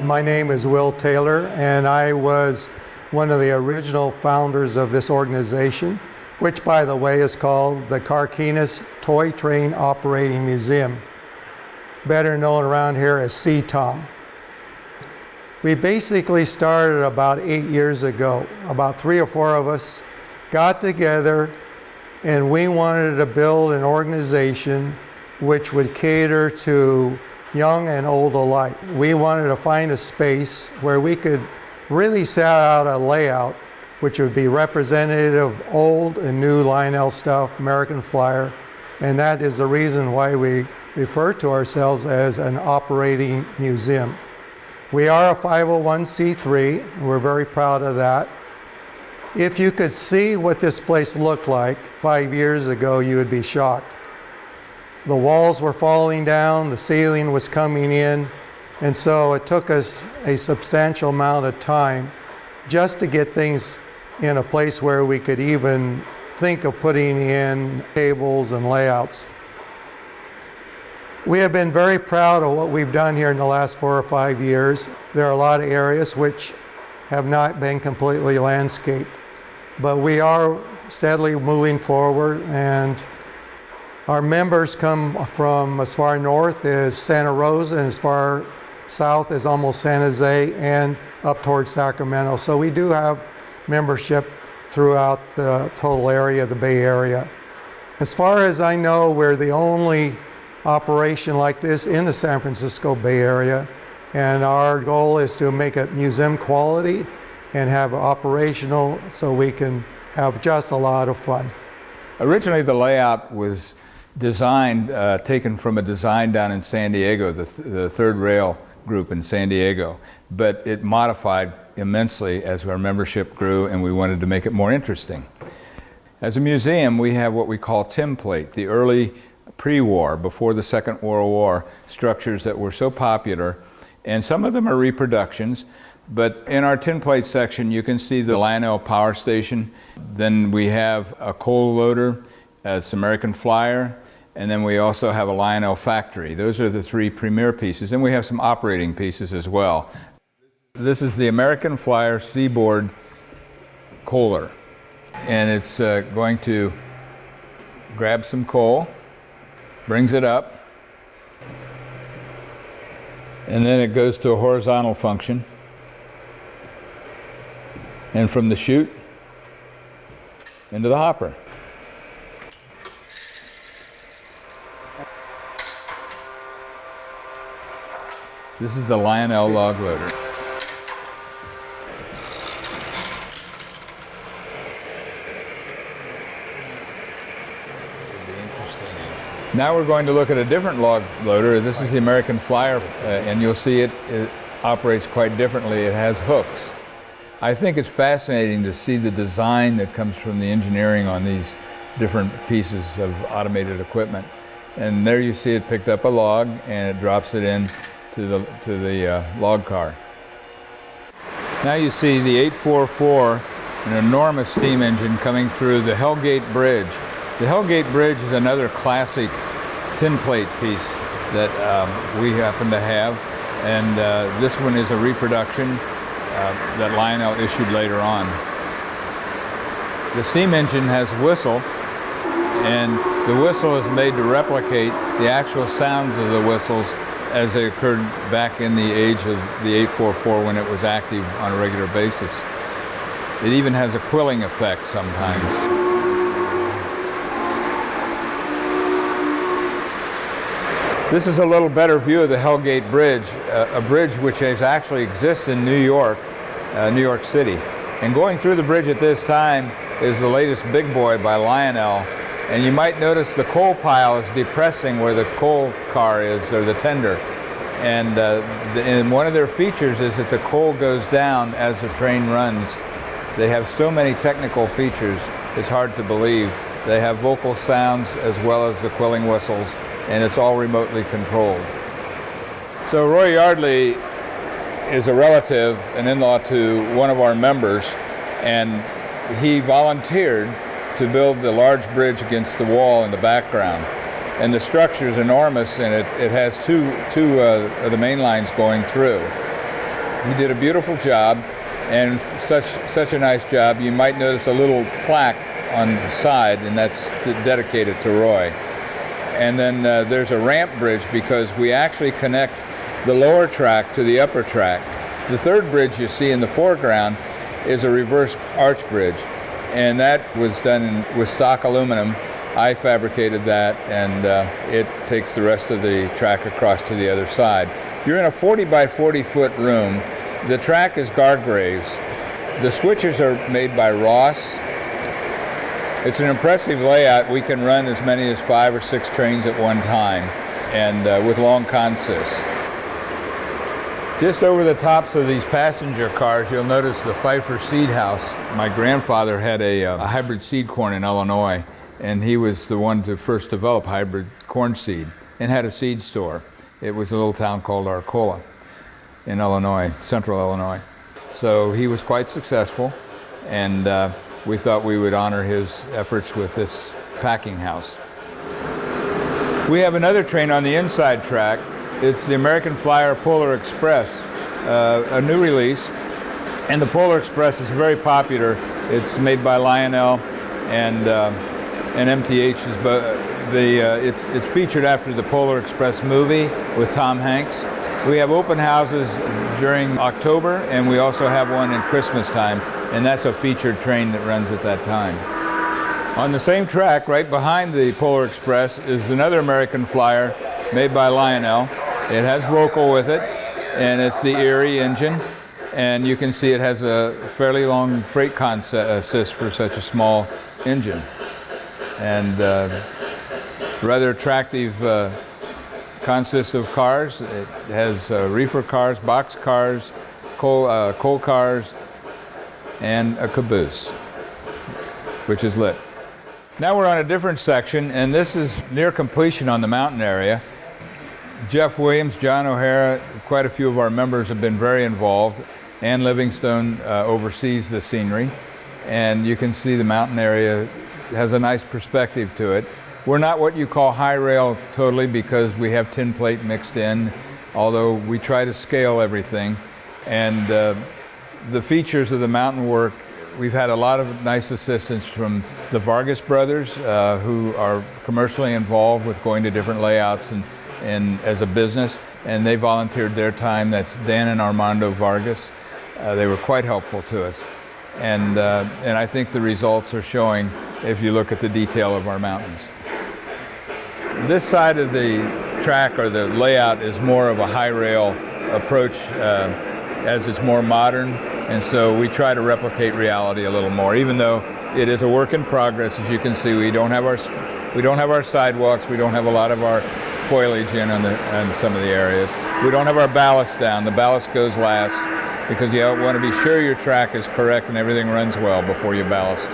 My name is Will Taylor, and I was one of the original founders of this organization, which, by the way, is called the Carquinez Toy Train Operating Museum, better known around here as CTTOM. We basically started about 8 years ago. About 3 or 4 of us got together, and we wanted to build an organization which would cater to young and old alike. We wanted to find a space where we could really set out a layout which would be representative of old and new Lionel stuff, American Flyer, and that is the reason why we refer to ourselves as an operating museum. We are a 501c3, we're very proud of that. If you could see what this place looked like 5 years ago, you would be shocked. The walls were falling down, the ceiling was coming in, and so it took us a substantial amount of time just to get things in a place where we could even think of putting in tables and layouts. We have been very proud of what we've done here in the last 4 or 5 years. There are a lot of areas which have not been completely landscaped, but we are steadily moving forward, and our members come from as far north as Santa Rosa and as far south as almost San Jose and up towards Sacramento. So we do have membership throughout the total area of the Bay Area. As far as I know, we're the only operation like this in the San Francisco Bay Area, and our goal is to make it museum quality and have it operational so we can have just a lot of fun. Originally the layout was designed, taken from a design down in San Diego, the Third Rail group in San Diego, but it modified immensely as our membership grew, and we wanted to make it more interesting. As a museum, we have what we call tinplate, the early pre-war, before the Second World War, structures that were so popular, and some of them are reproductions, but in our tinplate section you can see the Lionel power station. Then we have a coal loader, it's American Flyer, and then we also have a Lionel factory. Those are the 3 premier pieces, and we have some operating pieces as well. This is the American Flyer Seaboard Coaler, and it's going to grab some coal, brings it up, and then it goes to a horizontal function, and from the chute into the hopper. This is the Lionel log loader. Now we're going to look at a different log loader. This is the American Flyer, and you'll see it operates quite differently. It has hooks. I think it's fascinating to see the design that comes from the engineering on these different pieces of automated equipment. And there you see it picked up a log and it drops it in to the log car. Now you see the 844, an enormous steam engine coming through the Hellgate Bridge. The Hellgate Bridge is another classic tinplate piece that we happen to have, and this one is a reproduction that Lionel issued later on. The steam engine has a whistle, and the whistle is made to replicate the actual sounds of the whistles as they occurred back in the age of the 844 when it was active on a regular basis. It even has a quilling effect sometimes. This is a little better view of the Hellgate Bridge, a bridge which actually exists in New York City. And going through the bridge at this time is the latest Big Boy by Lionel. And you might notice the coal pile is depressing where the coal car is, or the tender. And one of their features is that the coal goes down as the train runs. They have so many technical features, it's hard to believe. They have vocal sounds as well as the quilling whistles, and it's all remotely controlled. So Roy Yardley is a relative, an in-law to one of our members, and he volunteered to build the large bridge against the wall in the background. And the structure is enormous, and it has two of the main lines going through. He did a beautiful job, and such a nice job. You might notice a little plaque on the side, and that's dedicated to Roy. And then there's a ramp bridge because we actually connect the lower track to the upper track. The third bridge you see in the foreground is a reverse arch bridge, and that was done with stock aluminum. I fabricated that, and it takes the rest of the track across to the other side. You're in a 40 by 40 foot room. The track is Gargraves. The switches are made by Ross. It's an impressive layout. We can run as many as 5 or 6 trains at one time, and with long consists. Just over the tops of these passenger cars, you'll notice the Pfeiffer seed house. My grandfather had a hybrid seed corn in Illinois, and he was the one to first develop hybrid corn seed and had a seed store. It was a little town called Arcola in Illinois, central Illinois. So he was quite successful, and we thought we would honor his efforts with this packing house. We have another train on the inside track. It's the American Flyer Polar Express, a new release. And the Polar Express is very popular. It's made by Lionel and MTH. It's featured after the Polar Express movie with Tom Hanks. We have open houses during October, and we also have one in Christmas time, and that's a featured train that runs at that time. On the same track, right behind the Polar Express, is another American Flyer made by Lionel. It has Vocal with it, and it's the Erie engine, and you can see it has a fairly long freight consist for such a small engine. And rather attractive consist of cars. It has reefer cars, box cars, coal cars, and a caboose, which is lit. Now we're on a different section, and this is near completion on the mountain area. Jeff Williams, John O'Hara, quite a few of our members have been very involved. Ann Livingstone oversees the scenery, and you can see the mountain area has a nice perspective to it. We're not what you call high rail totally because we have tin plate mixed in, although we try to scale everything. And the features of the mountain work, we've had a lot of nice assistance from the Vargas brothers, who are commercially involved with going to different layouts and as a business, and they volunteered their time. That's Dan and Armando Vargas. They were quite helpful to us. And I think the results are showing if you look at the detail of our mountains. This side of the track or the layout is more of a high rail approach as it's more modern, and so we try to replicate reality a little more, even though it is a work in progress. As you can see, we don't have our sidewalks, we don't have a lot of our foliage in on some of the areas. We don't have our ballast down. The ballast goes last because you want to be sure your track is correct and everything runs well before you ballast.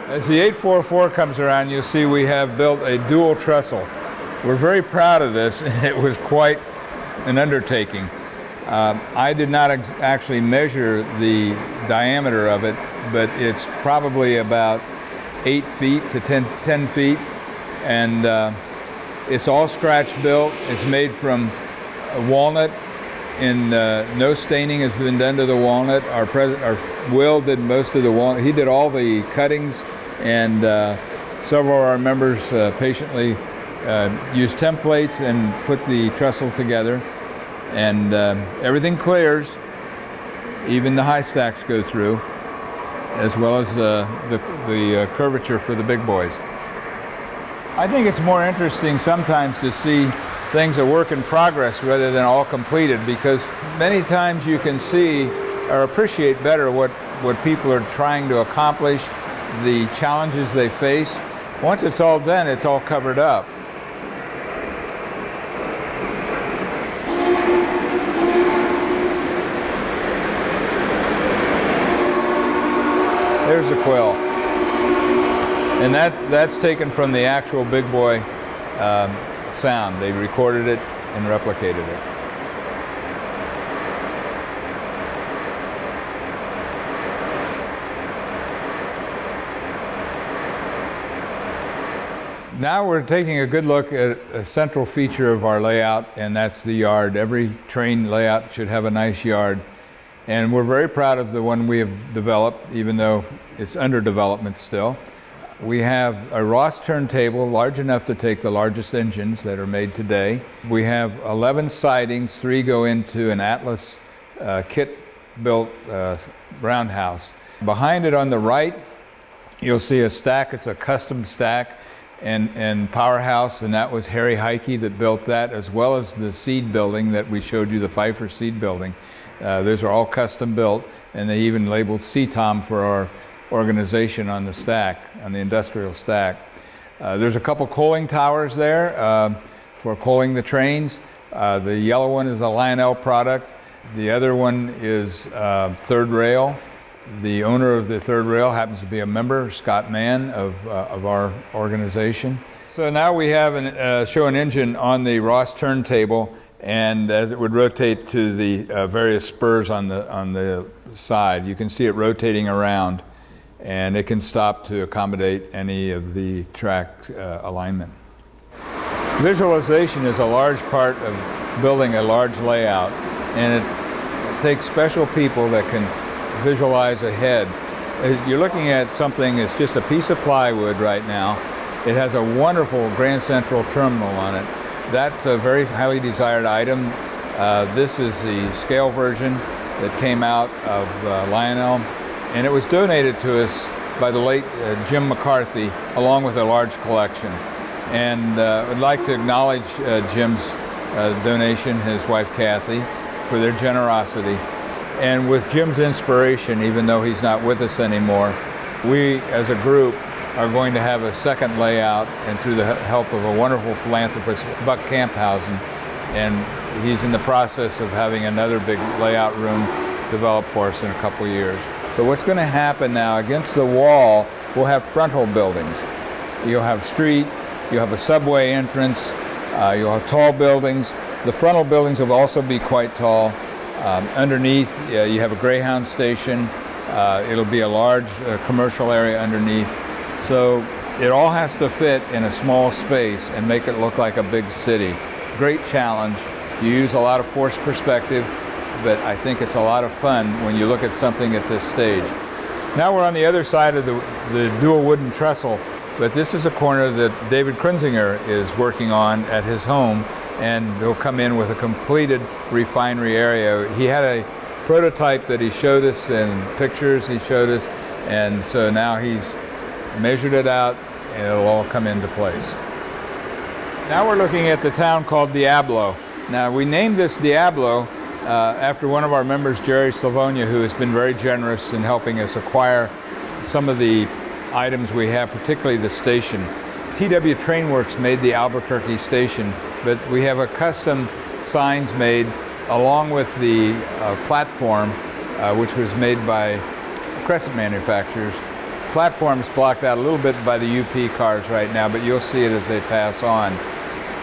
As the 844 comes around, you'll see we have built a dual trestle. We're very proud of this. It was quite an undertaking. I did not actually measure the diameter of it, but it's probably about 8 feet to 10 feet, and it's all scratch built. It's made from walnut, and no staining has been done to the walnut. Our Will did most of the walnut. He did all the cuttings, and several of our members patiently used templates and put the trestle together. And everything clears, even the high stacks go through, as well as the curvature for the big boys. I think it's more interesting sometimes to see things a work in progress rather than all completed, because many times you can see or appreciate better what people are trying to accomplish, the challenges they face. Once it's all done, it's all covered up. There's the quill. And that's taken from the actual big boy sound. They recorded it and replicated it. Now we're taking a good look at a central feature of our layout, and that's the yard. Every train layout should have a nice yard. And we're very proud of the one we have developed, even though it's under development still. We have a Ross turntable large enough to take the largest engines that are made today. We have 11 sidings, 3 go into an Atlas kit-built roundhouse. Behind it on the right, you'll see a stack. It's a custom stack and powerhouse, and that was Harry Heike that built that, as well as the seed building that we showed you, the Pfeiffer seed building. Those are all custom built, and they even labeled CTTOM for our organization on the stack, on the industrial stack. There's a couple coaling towers there for coaling the trains. The yellow one is a Lionel product. The other one is Third Rail. The owner of the Third Rail happens to be a member, Scott Mann, of our organization. So now we have show an engine on the Ross turntable, and as it would rotate to the various spurs on the side, you can see it rotating around, and it can stop to accommodate any of the track alignment. Visualization is a large part of building a large layout, and it takes special people that can visualize ahead. You're looking at something that's just a piece of plywood right now. It has a wonderful Grand Central terminal on it. That's a very highly desired item. This is the scale version that came out of Lionel, and it was donated to us by the late Jim McCarthy, along with a large collection. And I'd like to acknowledge Jim's donation, his wife Kathy, for their generosity. And with Jim's inspiration, even though he's not with us anymore, we as a group are going to have a second layout, and through the help of a wonderful philanthropist, Buck Camphausen, and he's in the process of having another big layout room developed for us in a couple of years. But what's going to happen now, against the wall, we'll have frontal buildings. You'll have street, you'll have a subway entrance, you'll have tall buildings. The frontal buildings will also be quite tall. Underneath, you have a Greyhound station. It'll be a large commercial area underneath. So it all has to fit in a small space and make it look like a big city. Great challenge. You use a lot of forced perspective, but I think it's a lot of fun when you look at something at this stage. Now we're on the other side of the dual wooden trestle, but this is a corner that David Krinzinger is working on at his home, and he'll come in with a completed refinery area. He had a prototype that he showed us, and pictures he showed us, and so now he's measured it out and it'll all come into place. Now we're looking at the town called Diablo. Now we named this Diablo after one of our members, Jerry Slavonia, who has been very generous in helping us acquire some of the items we have, particularly the station. TW Trainworks made the Albuquerque station, but we have a custom signs made along with the platform, which was made by Crescent Manufacturers. Platform's blocked out a little bit by the UP cars right now, but you'll see it as they pass on.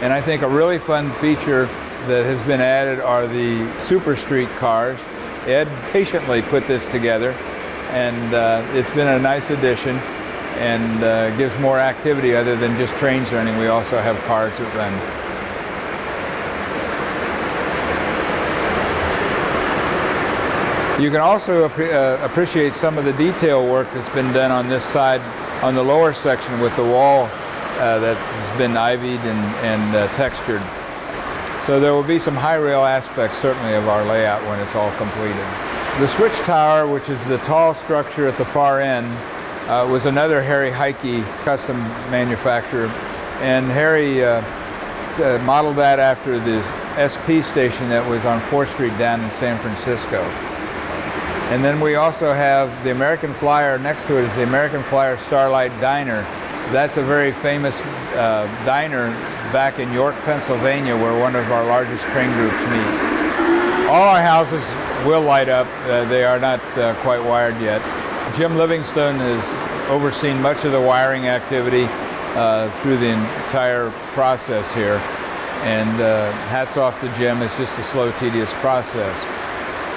And I think a really fun feature that has been added are the Super Street cars. Ed patiently put this together, and it's been a nice addition, and gives more activity other than just trains running. We also have cars that run. You can also appreciate some of the detail work that's been done on this side, on the lower section with the wall that has been ivied and textured. So there will be some high rail aspects certainly of our layout when it's all completed. The switch tower, which is the tall structure at the far end, was another Harry Heike custom manufacturer, and Harry modeled that after the SP station that was on 4th Street down in San Francisco. And then we also have the American Flyer. Next to it is the American Flyer Starlight Diner. That's a very famous diner back in York, Pennsylvania, where one of our largest train groups meet. All our houses will light up. They are not quite wired yet. Jim Livingstone has overseen much of the wiring activity through the entire process here. And hats off to Jim. It's just a slow, tedious process.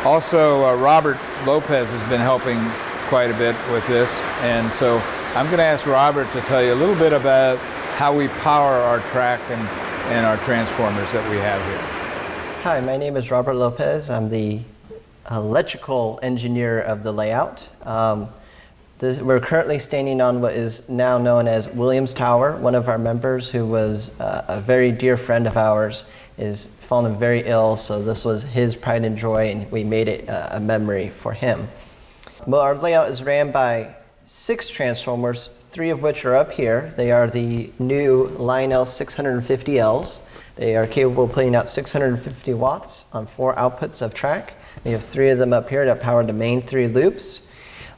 Also, Robert Lopez has been helping quite a bit with this, and so I'm going to ask Robert to tell you a little bit about how we power our track and our transformers that we have here. Hi, my name is Robert Lopez. I'm the electrical engineer of the layout. We're currently standing on what is now known as Williams Tower. One of our members, who was a very dear friend of ours, is fallen very ill, so this was his pride and joy, and we made it a memory for him. Well, our layout is ran by 6 transformers, 3 of which are up here. They are the new Lionel 650Ls. They are capable of putting out 650 watts on 4 outputs of track. We have 3 of them up here that power the main 3 loops.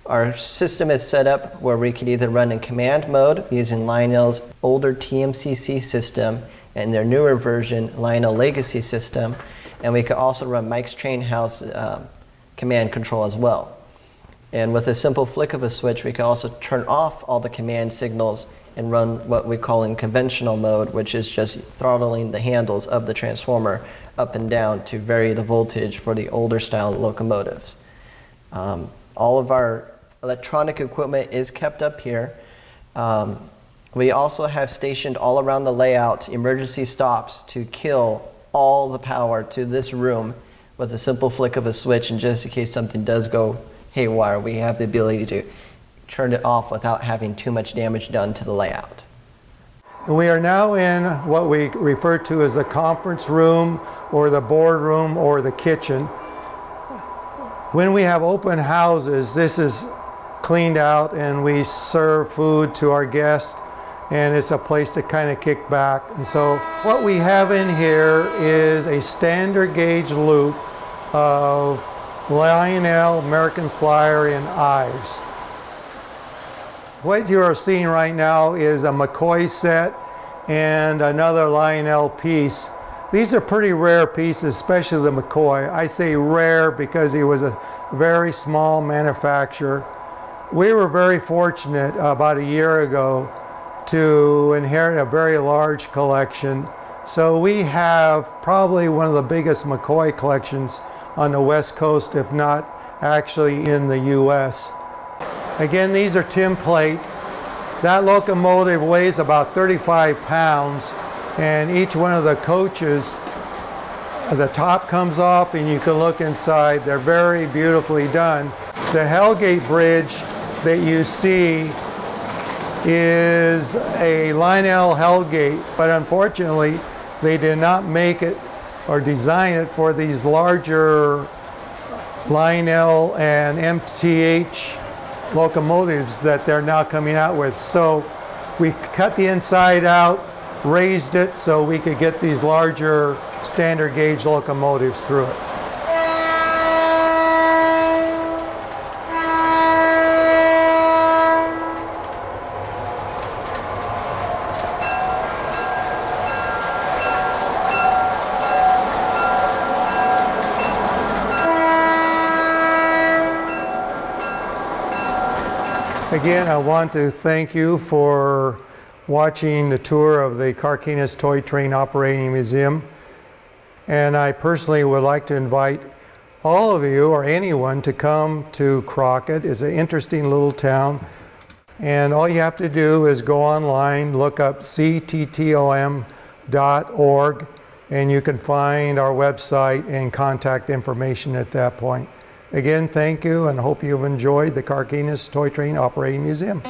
Our system is set up where we can either run in command mode using Lionel's older TMCC system and their newer version, Lionel Legacy system, and we can also run Mike's Train House command control as well. And with a simple flick of a switch, we can also turn off all the command signals and run what we call in conventional mode, which is just throttling the handles of the transformer up and down to vary the voltage for the older style locomotives. All of our electronic equipment is kept up here. We also have stationed all around the layout emergency stops to kill all the power to this room with a simple flick of a switch, and just in case something does go haywire, we have the ability to turn it off without having too much damage done to the layout. We are now in what we refer to as the conference room or the boardroom or the kitchen. When we have open houses, this is cleaned out and we serve food to our guests, and it's a place to kind of kick back. And so what we have in here is a standard gauge loop of Lionel, American Flyer, and Ives. What you are seeing right now is a McCoy set and another Lionel piece. These are pretty rare pieces, especially the McCoy. I say rare because he was a very small manufacturer. We were very fortunate about a year ago to inherit a very large collection. So we have probably one of the biggest McCoy collections on the West Coast, if not actually in the US. Again, these are tinplate. That locomotive weighs about 35 pounds, and each one of the coaches, the top comes off and you can look inside. They're very beautifully done. The Hellgate Bridge that you see is a Lionel Hellgate, but unfortunately they did not make it or design it for these larger Lionel and MTH locomotives that they're now coming out with. So we cut the inside out, raised it so we could get these larger standard gauge locomotives through it. Again, I want to thank you for watching the tour of the Carquinez Toy Train Operating Museum. And I personally would like to invite all of you or anyone to come to Crockett. It's an interesting little town. And all you have to do is go online, look up CTTOM.org, and you can find our website and contact information at that point. Again, thank you, and hope you've enjoyed the Carquinez Toy Train Operating Museum.